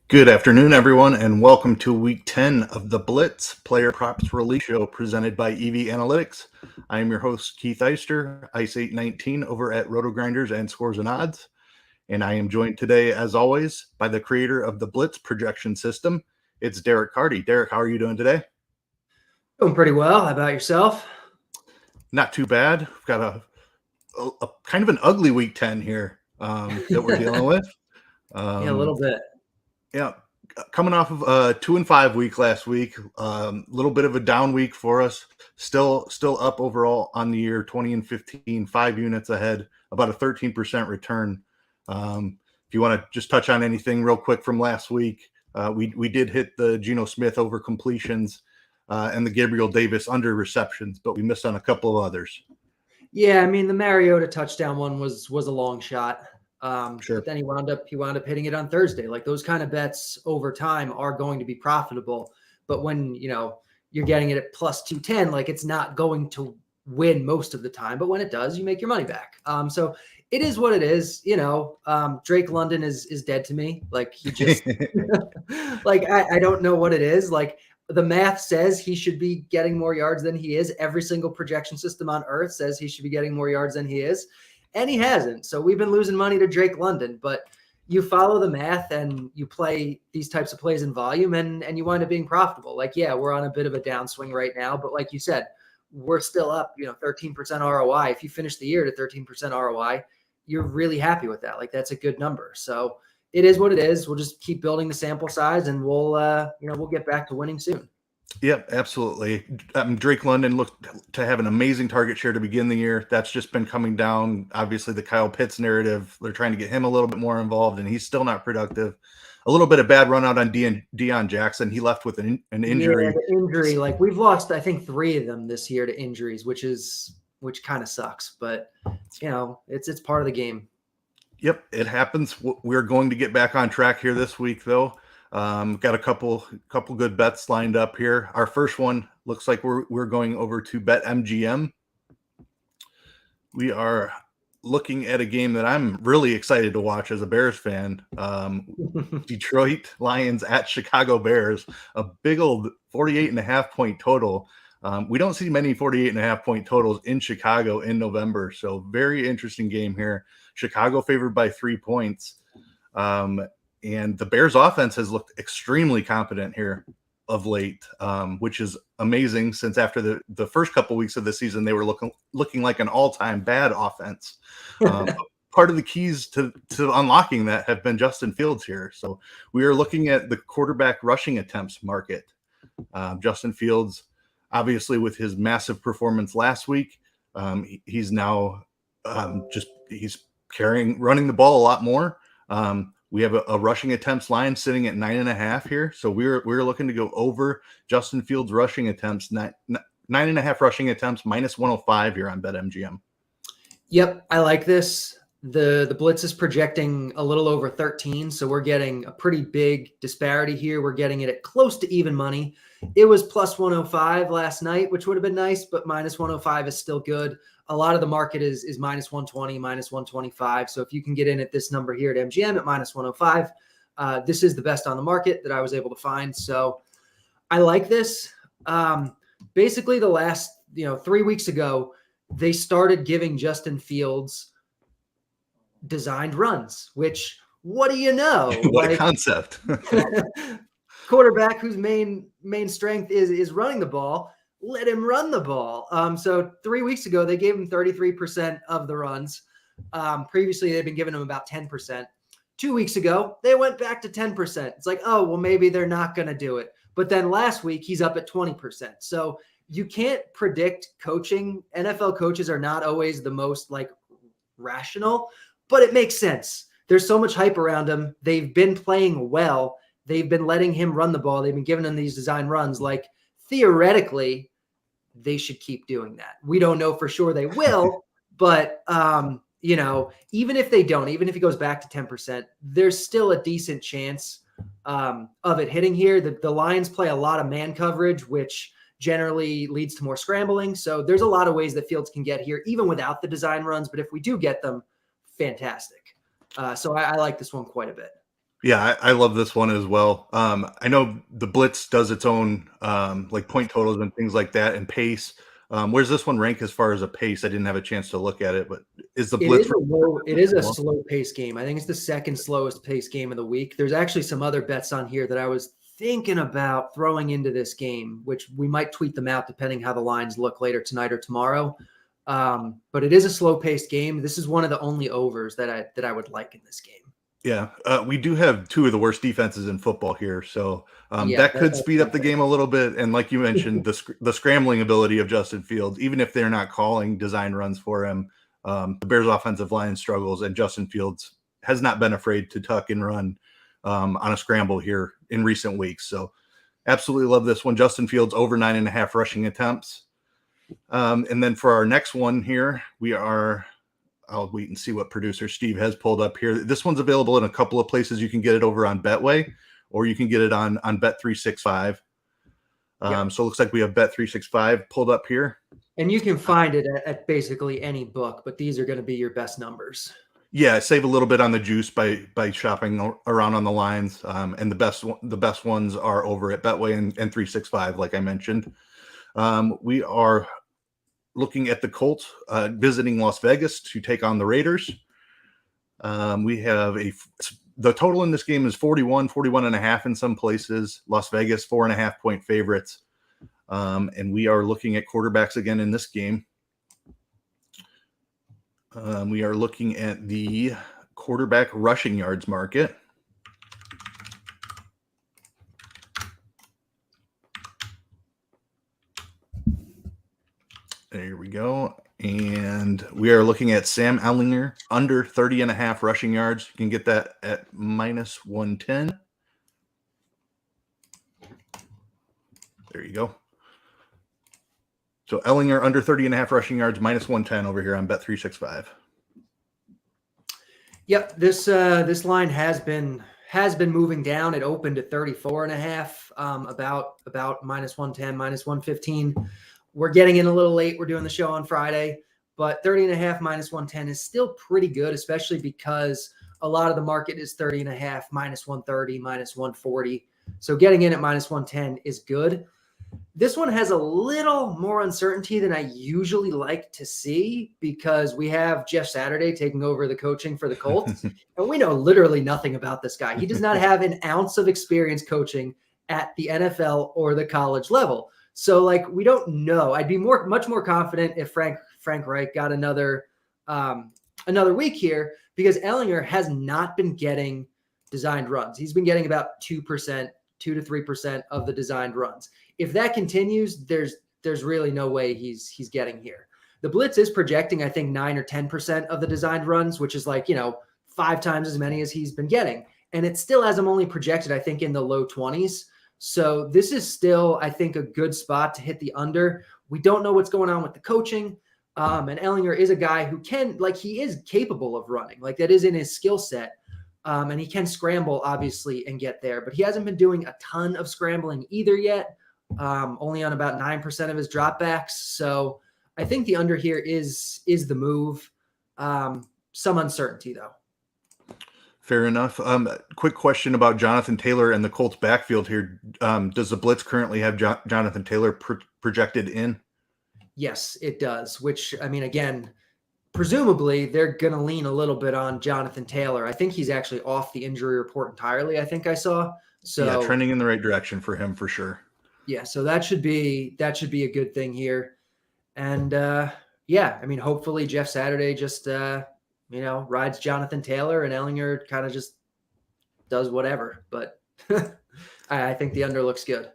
Good afternoon, everyone, and welcome to Week 10 of the Blitz Player Props Release Show presented by EV Analytics. I am your host, Keith Eyster, Ice819 over at RotoGrinders and Scores and Odds. And I am joined today, as always, by the creator of the Blitz projection system. It's Derek Carty. Derek, how are you doing today? Doing pretty well. How about yourself? Not too bad. We've got a kind of an ugly Week 10 here that we're dealing with. Yeah, a little bit. Yeah, coming off of a 2-5 week last week, a little bit of a down week for us. Still up overall on the year, 20-15, 5 units ahead, about a 13% return. If you want to just touch on anything real quick from last week, we did hit the Geno Smith over completions and the Gabriel Davis under receptions, but we missed on a couple of others. Yeah, I mean the Mariota touchdown one was a long shot. Sure. But then he wound up hitting it on Thursday. Like those kind of bets over time are going to be profitable. But when you're getting it at plus 210, like it's not going to win most of the time. But when it does, you make your money back. So it is what it is. Drake London is dead to me. Like he just like I don't know what it is. Like the math says he should be getting more yards than he is. Every single projection system on earth says he should be getting more yards than he is. And he hasn't. So we've been losing money to Drake London, but you follow the math and you play these types of plays in volume and you wind up being profitable. Like, yeah, we're on a bit of a downswing right now, but like you said, we're still up, 13% ROI. If you finish the year to 13% ROI, you're really happy with that. Like that's a good number. So it is what it is. We'll just keep building the sample size and we'll get back to winning soon. Yep, absolutely. Drake London looked to have an amazing target share to begin the year. That's just been coming down. Obviously, the Kyle Pitts narrative, they're trying to get him a little bit more involved, and he's still not productive. A little bit of bad run out on Deion Jackson. He left with an injury. Yeah, the injury. Like we've lost, I think, 3 of them this year to injuries, which kind of sucks. But it's part of the game. Yep, it happens. We're going to get back on track here this week, though. Got a couple good bets lined up here. Our first one looks like we're going over to BetMGM. We are looking at a game that I'm really excited to watch as a Bears fan. Detroit Lions at Chicago Bears, a big old 48.5 point total. We don't see many 48.5 point totals in Chicago in November, so very interesting game here. Chicago favored by 3 points. And the Bears offense has looked extremely competent here of late, which is amazing since after the first couple weeks of the season, they were looking like an all-time bad offense. Part of the keys to unlocking that have been Justin Fields here. So we are looking at the quarterback rushing attempts market. Justin Fields, obviously with his massive performance last week, he's now he's running the ball a lot more. We have a rushing attempts line sitting at 9.5 here. So we're looking to go over Justin Fields rushing attempts, 9.5 rushing attempts, minus 105 here on BetMGM. Yep. I like this. The Blitz is projecting a little over 13. So we're getting a pretty big disparity here. We're getting it at close to even money. It was plus 105 last night, which would have been nice, but minus 105 is still good. A lot of the market is minus 120, minus 125. So if you can get in at this number here at MGM at minus 105, this is the best on the market that I was able to find. So I like this. Basically the last, 3 weeks ago, they started giving Justin Fields designed runs, which what do you know? What a concept. Quarterback whose main strength is running the ball. Let him run the ball. So 3 weeks ago, they gave him 33% of the runs. Previously, they've been giving him about 10%. 2 weeks ago, they went back to 10%. It's like, oh, well, maybe they're not going to do it. But then last week, he's up at 20%. So you can't predict coaching. NFL coaches are not always the most rational, but it makes sense. There's so much hype around him. They've been playing well. They've been letting him run the ball. They've been giving him these design runs. Like theoretically, they should keep doing that. We don't know for sure they will, but even if they don't, even if he goes back to 10%, there's still a decent chance of it hitting here. The Lions play a lot of man coverage, which generally leads to more scrambling. So there's a lot of ways that Fields can get here, even without the design runs. But if we do get them, fantastic. So I like this one quite a bit. Yeah, I love this one as well. I know the Blitz does its own like point totals and things like that, and pace. Where's this one rank as far as a pace? I didn't have a chance to look at it, but is the Blitz? It is a slow pace game. I think it's the second slowest pace game of the week. There's actually some other bets on here that I was thinking about throwing into this game, which we might tweet them out depending how the lines look later tonight or tomorrow. But it is a slow paced game. This is one of the only overs that I would like in this game. Yeah, we do have two of the worst defenses in football here, so Yeah, that could speed up the game a little bit. And like you mentioned, the scrambling ability of Justin Fields, even if they're not calling design runs for him, the Bears' offensive line struggles, and Justin Fields has not been afraid to tuck and run on a scramble here in recent weeks. So absolutely love this one. Justin Fields over 9.5 rushing attempts. And then for our next one here, I'll wait and see what producer Steve has pulled up here. This one's available in a couple of places. You can get it over on Betway, or you can get it on Bet365. So it looks like we have Bet365 pulled up here. And you can find it at basically any book, but these are going to be your best numbers. Yeah, save a little bit on the juice by shopping around on the lines. And the best ones are over at Betway and 365, like I mentioned. We are looking at the Colts visiting Las Vegas to take on the Raiders. We have the total in this game is 41.5 in some places. Las Vegas, 4.5 point favorites. And we are looking at quarterbacks again in this game. We are looking at the quarterback rushing yards market. There we go. And we are looking at Sam Ehlinger under 30.5 rushing yards. You can get that at -110. There you go. So Ehlinger under 30.5 rushing yards, -110 over here on Bet365. Yep, this line has been moving down. It opened at 34.5, about -110, -115. We're getting in a little late. We're doing the show on Friday, but 30.5 -110 is still pretty good, especially because a lot of the market is 30.5, -130, -140. So getting in at -110 is good. This one has a little more uncertainty than I usually like to see because we have Jeff Saturday taking over the coaching for the Colts, and we know literally nothing about this guy. He does not have an ounce of experience coaching at the NFL or the college level. So, like, we don't know. I'd be much more confident if Frank Reich got another week here because Ehlinger has not been getting designed runs. He's been getting about 2 to 3% of the designed runs. If that continues, there's really no way he's getting here. The Blitz is projecting, I think, 9 or 10% of the designed runs, which is like, 5 times as many as he's been getting. And it still has him only projected, I think, in the low 20s. So this is still, I think, a good spot to hit the under. We don't know what's going on with the coaching. And Ehlinger is a guy who he is capable of running. Like, that is in his skill set. And he can scramble, obviously, and get there. But he hasn't been doing a ton of scrambling either yet, only on about 9% of his dropbacks. So I think the under here is the move. Some uncertainty, though. Fair enough. Quick question about Jonathan Taylor and the Colts backfield here. Does the Blitz currently have Jonathan Taylor projected in? Yes, it does, which, I mean, again, presumably they're going to lean a little bit on Jonathan Taylor. I think he's actually off the injury report entirely, I think I saw. So yeah, trending in the right direction for him for sure. Yeah, so that should be a good thing here. And yeah, I mean, hopefully Jeff Saturday just rides Jonathan Taylor and Ehlinger kind of just does whatever. But I think the under looks good.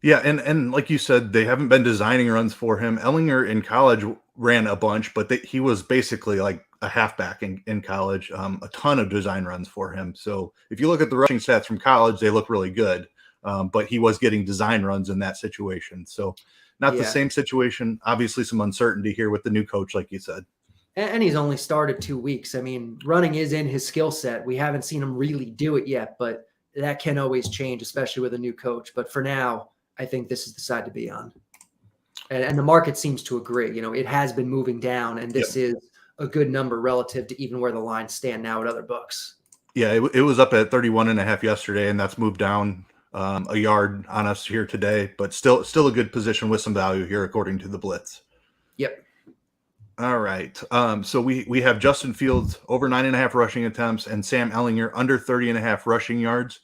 Yeah, and like you said, they haven't been designing runs for him. Ehlinger in college ran a bunch, but he was basically like a halfback in college. A ton of design runs for him. So if you look at the rushing stats from college, they look really good. But he was getting design runs in that situation. So not the same situation. Obviously, some uncertainty here with the new coach, like you said. And he's only started 2 weeks. I mean, running is in his skill set. We haven't seen him really do it yet, but that can always change, especially with a new coach. But for now, I think this is the side to be on. And the market seems to agree. It has been moving down, and this is a good number relative to even where the lines stand now at other books. Yeah, it was up at 31.5 yesterday, and that's moved down a yard on us here today, but still a good position with some value here according to the Blitz. Yep. All right. So we have Justin Fields over 9.5 rushing attempts and Sam Ellinger under 30.5 rushing yards.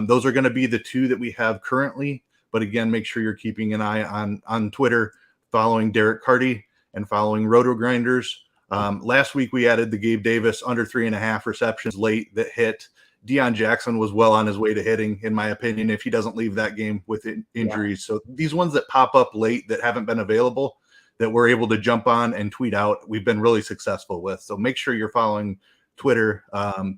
Those are going to be the two that we have currently. But again, make sure you're keeping an eye on Twitter, following Derek Carty and following RotoGrinders. Last week we added the Gabe Davis under 3.5 receptions late that hit. Deion Jackson was well on his way to hitting, in my opinion, if he doesn't leave that game with injuries. Yeah. So these ones that pop up late that haven't been available, that we're able to jump on and tweet out, we've been really successful with. So make sure you're following Twitter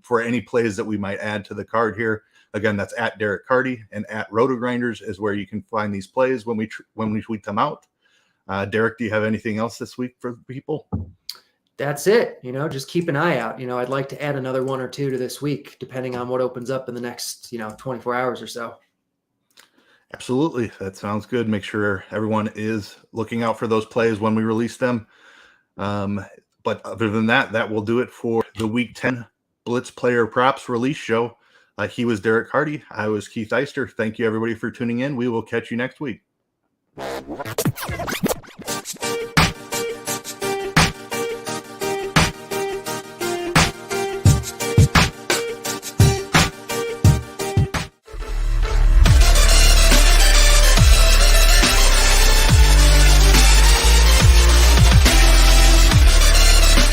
for any plays that we might add to the card here. Again, that's at Derek Carty, and at RotoGrinders is where you can find these plays when we tweet them out. Derek, do you have anything else this week for people? That's it. Just keep an eye out. I'd like to add another one or two to this week, depending on what opens up in the next, 24 hours or so. Absolutely. That sounds good. Make sure everyone is looking out for those plays when we release them. But other than that, that will do it for the Week 10 Blitz Player Props release show. He was Derek Carty. I was Keith Eyster. Thank you, everybody, for tuning in. We will catch you next week.